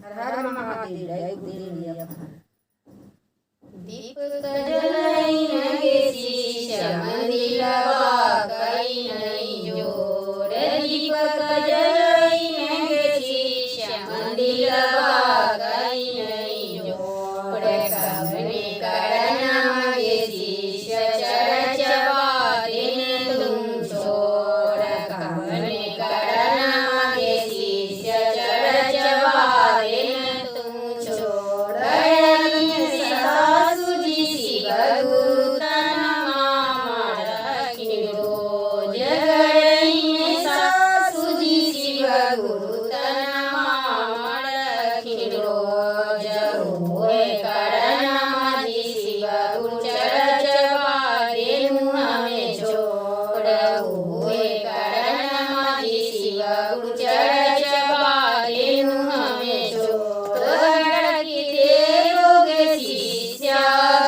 हर हर महादेव जय गुरुदेव अखान। दीप जलाईन गे शिष्य मंदिरवा कई नहीं जोर। दीप जलाईन गे शिष्य मंदिरवा कई नहीं जोर। कवने कारण गे शिष्य चरच बारिन तुम छोड़। कवने कारण गे शिष्य चरच बारिन तुम छोड़। सासुजी शिव गुरु तन मामा रखिणो जगड़ईन। सासुजी शिव गुरु तन मामा रखिणो जहोए करण मदि शिव गुरु चरच बारे मुँह में छोड़। होए करण मदि शिव गुरु चरच बारे मुँह में छोड़। गड़की देवोगे शिष्य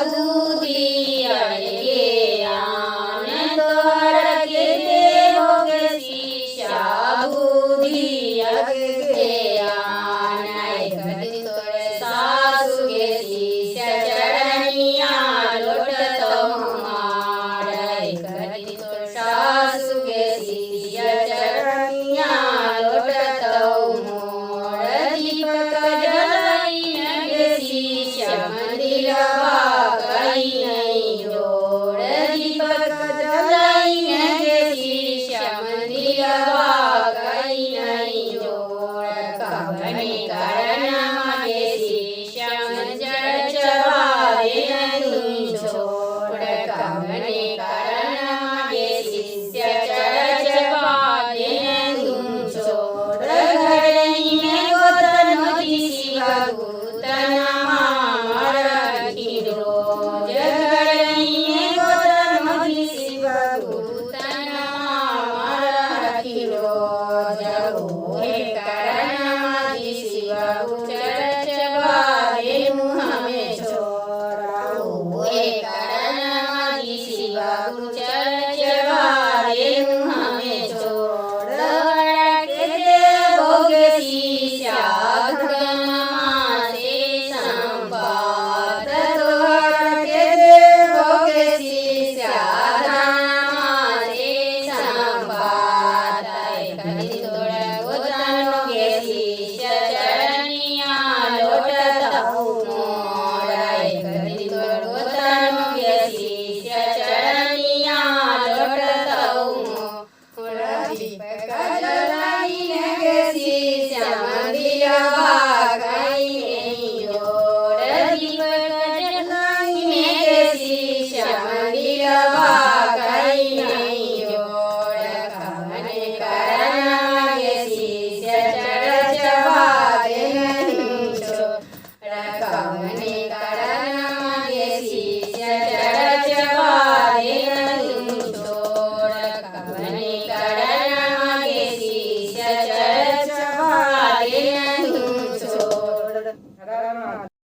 दूधी अड़गे आन। तोहर के देवोगे शिष्य दूधी अड़गे आन। एक दिन तोरे सासु गे शिष्य चरणिया लोटत हमार। एक दिन तोर सासु गे शिष्य चरणिया लोटत मोर। दीपक जलाईन गे शिष्य मंदिरवा कई नहीं जोर। दीपक जलाईन गे शिष्य मंदिरवा कई नहीं जोर। कवने